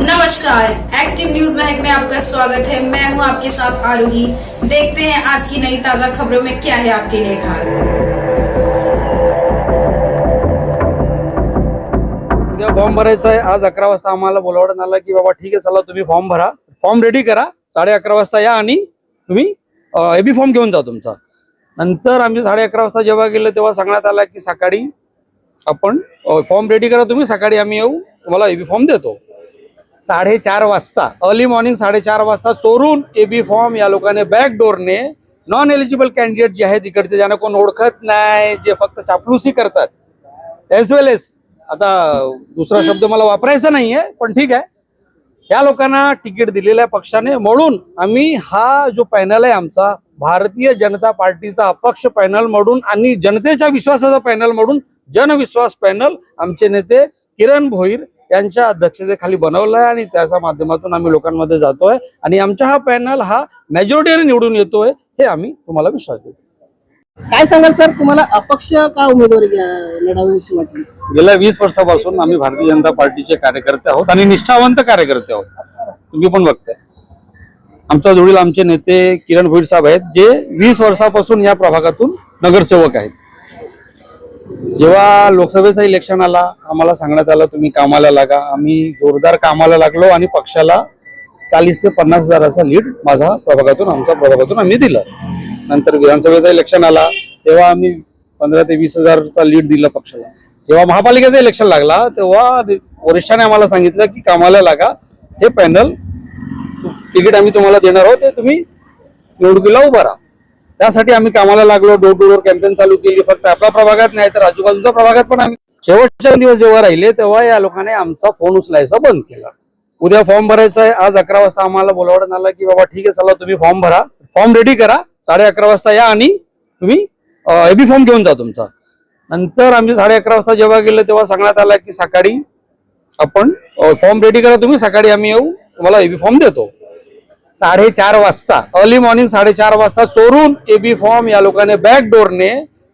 नमस्कार, active news Mahak में आपका स्वागत है। मैं हूं आपके साथ आरोही। देखते हैं आज की नई ताजा खबरों में क्या है आपके लिए खास। उद्या फॉर्म भरायचा आहे। आज 11 वाजता आम्हाला बोलावण्यात आलं की बाबा ठीक आहे, चला तुम्ही फॉर्म भरा, फॉर्म रेडी करा, 11:30 वाजता या आणि तुम्ही एबी फॉर्म घेऊन जा तुमचा। नंतर आम्ही 11:30 वाजता जेव्हा गेलो तेव्हा सांगण्यात आलं की सकाळी आपण फॉर्म रेडी करा तुम्ही, सकाळी आम्ही येऊ तुम्हाला एबी फॉर्म देतो। 4:30 वाजता अर्ली मॉर्निंग 4:30 वाजता चोरून एबी फॉर्म या लोकांनी बॅक डोरने नॉन एलिजिबल कॅन्डिडेट जे आहेत तिकडचे, ज्यांना कोण ओळखत नाही, जे फक्त चापलुसी करतात, एज वेल एज आता दुसरा शब्द मला वापरायचा नाहीये पण ठीक आहे, या लोकांना तिकीट दिलेल्या पक्षाने म्हणून आम्ही हा जो पॅनल आहे आमचा भारतीय जनता पार्टीचा अपक्ष पॅनल म्हणून आणि जनतेच्या विश्वासाचा पॅनल म्हणून जनविश्वास पॅनल आमचे नेते किरण भोईर यांच्या अध्यक्षतेखाली बनवलं आहे आणि त्याच्या माध्यमातून आम्ही लोकांमध्ये जातोय आणि आमचा हा पॅनल हा मेजॉरिटीने निवडून येतोय हे आम्ही तुम्हाला विश्वास देतो। काय सांगाल सर, तुम्हाला अपक्ष का उमेदवारी लढावीशी वाटली? गेल्या 20 वर्षापासून आम्ही भारतीय जनता पार्टीचे कार्यकर्ते आहोत आणि निष्ठावंत कार्यकर्ते आहोत। तुम्ही पण बघताय आमच्या जोडीला आमचे नेते किरण भोईर साहेब आहेत, जे 20 वर्षापासून या प्रभागातून नगरसेवक आहेत। जेव्हा लोकसभेचा इलेक्शन आला आम्हाला सांगण्यात आलं तुम्ही कामाला लागा, आम्ही जोरदार कामाला लागलो आणि पक्षाला 40 ते 50 हजाराचा लीड माझा प्रभागातून आमच्या प्रभागातून आम्ही दिलं। नंतर विधानसभेचा इलेक्शन आला तेव्हा आम्ही 15 ते 20 हजारचा लीड दिला पक्षाला। जेव्हा महापालिकेचा इलेक्शन लागला तेव्हा वरिष्ठांनी आम्हाला सांगितलं की कामाला लागा, हे पॅनल तिकीट आम्ही तुम्हाला देणार आहोत, ते तुम्ही निवडणुकीला उभा राहा। त्यासाठी आम्ही कामाला लागलो, डोर टू डोर कॅम्पेन चालू केली, फक्त आपल्या प्रभागात नाही तर आजूबाजूच्या प्रभागात पण आम्ही। शेवटचे दिवस जेव्हा राहिले तेव्हा या लोकांनी आमचा फोन उचलायचा बंद केला। उद्या फॉर्म भरायचा आहे। आज 11 वाजता आम्हाला बोलावण्यात आलं की बाबा ठीक आहे, चला तुम्ही फॉर्म भरा, फॉर्म रेडी करा, 11:30 वाजता या आणि तुम्ही एबी फॉर्म घेऊन जा तुमचा। नंतर आम्ही 11:30 वाजता जेव्हा गेलो तेव्हा सांगण्यात आलं की सकाळी आपण फॉर्म रेडी करा तुम्ही, सकाळी आम्ही येऊ तुम्हाला एबी फॉर्म देतो। 4:30 वाजता अर्ली मॉर्निंग 4:30 वाजता चोरून एबी फॉर्म या लोकांनी बॅक डोरने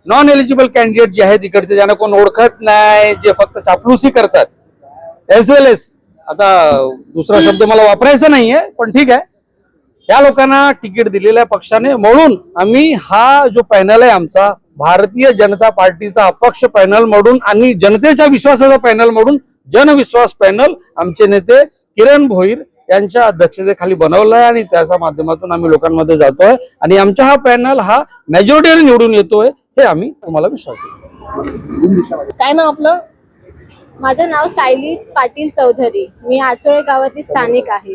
नॉन एलिजिबल कॅन्डिडेट जे आहेत तिकडचे, ज्यांना कोण ओळखत नाही, जे फक्त चापलुसी करतात, एज वेल एज आता दुसरा शब्द मला वापरायचा नाहीये पण ठीक आहे, या लोकांना तिकीट दिलेल्या पक्षाने म्हणून आम्ही हा जो पॅनल आहे आमचा भारतीय जनता पार्टीचा अपक्ष पॅनल म्हणून आणि जनतेच्या विश्वासाचा पॅनल म्हणून जनविश्वास पॅनल आमचे नेते किरण भोईर यांच्या अध्यक्षतेखाली बनवलं आहे आणि त्याच्या माध्यमातून आम्ही लोकांमध्ये जातोय आणि आमचा हा पॅनल हा मेजॉरिटीने निवडून येतोय हे आम्ही तुम्हाला विश्वास देतो। काय नाव आपलं? माझं नाव सायली पाटील चौधरी, मी आचोळे गावातील स्थानिक आहे।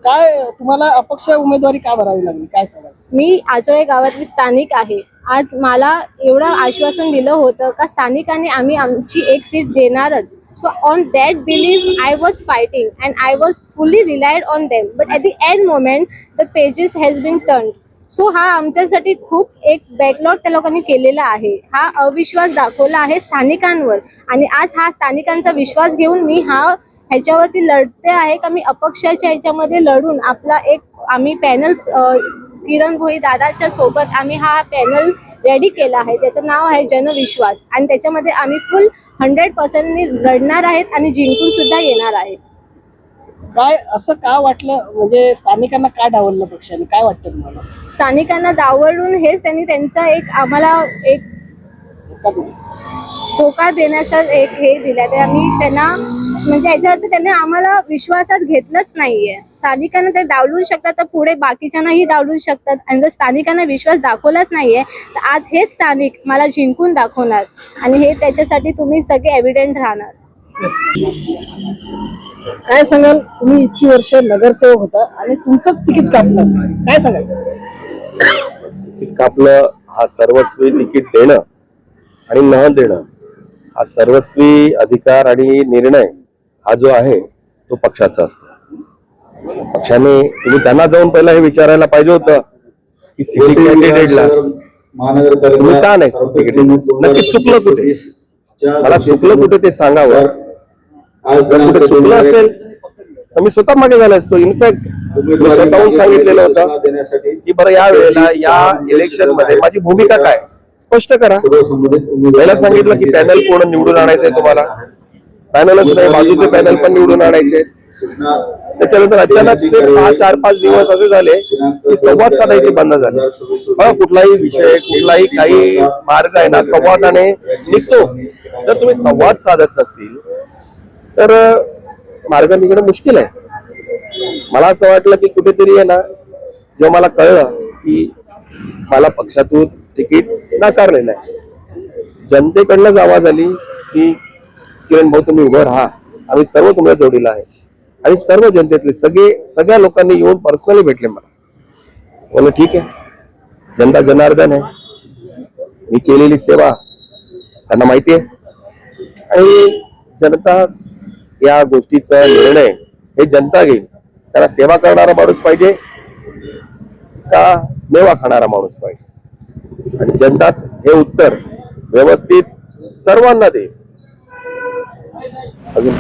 काय तुम्हाला अपक्ष उमेदवारी का भरावी लागली, काय सांगाल? मी आचोळे गावातील स्थानिक आहे। आज मला एवढं आश्वासन दिलं होतं का स्थानिकांनी आम्ही आमची एक सीट देणारच। So on that belief I was fighting and I was fully relied on them, but at the end moment the pages has been turned. So हा आमच्यासाठी खूप एक बॅकलॉग त्या लोकांनी केलेला आहे, हा अविश्वास दाखवला आहे स्थानिकांवर आणि आज हा स्थानिकांचा विश्वास घेऊन मी ह्याच्यावरती लढते आहे का मी अपक्षाच्या ह्याच्यामध्ये लढून आपला एक आम्ही पॅनल किरण भोईर दादाच्या सोबत आम्ही हा पॅनल रेडी केला आहे, त्याचं नाव आहे जनविश्वास आणि त्याच्यामध्ये आम्ही फुल 100% लढणार आहेत आणि जिंकून सुद्धा येणार आहे। काय असं का वाटलं, म्हणजे स्थानिकांना का डावललं पक्षाने, काय वाटतं तुम्हाला? स्थानिकांना डावलून हेच त्यांनी त्यांचा एक आम्हाला एक धोका देण्याचा एक हे दिला, तर आम्ही त्यांना म्हणजे याच्यावर त्यांनी आम्हाला विश्वासात घेतलंच नाहीये। स्थानिकांना ते डावलू शकतात तर पुढे बाकीच्यांनाही डावलू शकतात आणि जर स्थानिकांना विश्वास दाखवलाच नाहीये तर आज हे स्थानिक मला जिंकून दाखवणार आणि हे त्याच्यासाठी तुम्ही सगळे एव्हिडेंट राहणार। काय सांगाल, तुम्ही इतकी वर्ष नगरसेवक होता आणि तुमचंच तिकीट कापलं, काय सांगाल? तिकीट कापलं हा सर्वस्वी तिकीट देणं आणि न देणं हा सर्वस्वी अधिकार आणि निर्णय हा जो आहे तो पक्षाचा असतो। पक्षाने तुम्ही त्यांना जाऊन पहिला हे विचारायला पाहिजे होतं की सिटी कॅन्डिडेटला तुम्ही का नाही तिकीट, नक्की चुकलं कुठे, मला चुकलं कुठे ते सांगावं। जर कुठे चुकलं असेल तर मी स्वतः मागे झाला असतो। इनफॅक्ट स्वतःहून सांगितलेलं होतं की बरं या वेळेला या इलेक्शन मध्ये माझी भूमिका काय स्पष्ट करा। पहिला सांगितलं की पॅनल कोण निवडून आणायचंय तुम्हाला, पॅनलच नाही बाजूचे पॅनल पण निवडून आणायचे, त्याच्यानंतर अचानक 4-5 दिवस असे झाले की संवाद साधायचे बंद झाले. बघा, कुठलाही विषय, कुठलाही काही मार्ग आहे ना संवादाने निघतो. जर तुम्ही संवाद साधत नसतील तर मार्ग निघणं मुश्किल आहे. मला असं वाटलं की कुठेतरी आहे ना, जेव्हा मला कळलं की मला पक्षातून तिकीट नाकारलेलं आहे, जनतेकडनंच आवाज आली की किरण भाऊ तुम्ही उभं राहा, आम्ही सर्व तुमच्या जोडीला आहे. आणि सर्व जनतेतले सगळ्या लोकांनी येऊन पर्सनली भेटले मला. बोललो ठीक आहे, जनता जनार्दन आहे, मी केलेली सेवा त्यांना माहिती आहे आणि जनता या गोष्टीचा निर्णय हे जनता घेईल. त्याला सेवा करणारा माणूस पाहिजे का मेवा खाणारा माणूस पाहिजे, आणि जनताच हे उत्तर व्यवस्थित सर्वांना देईल. अजून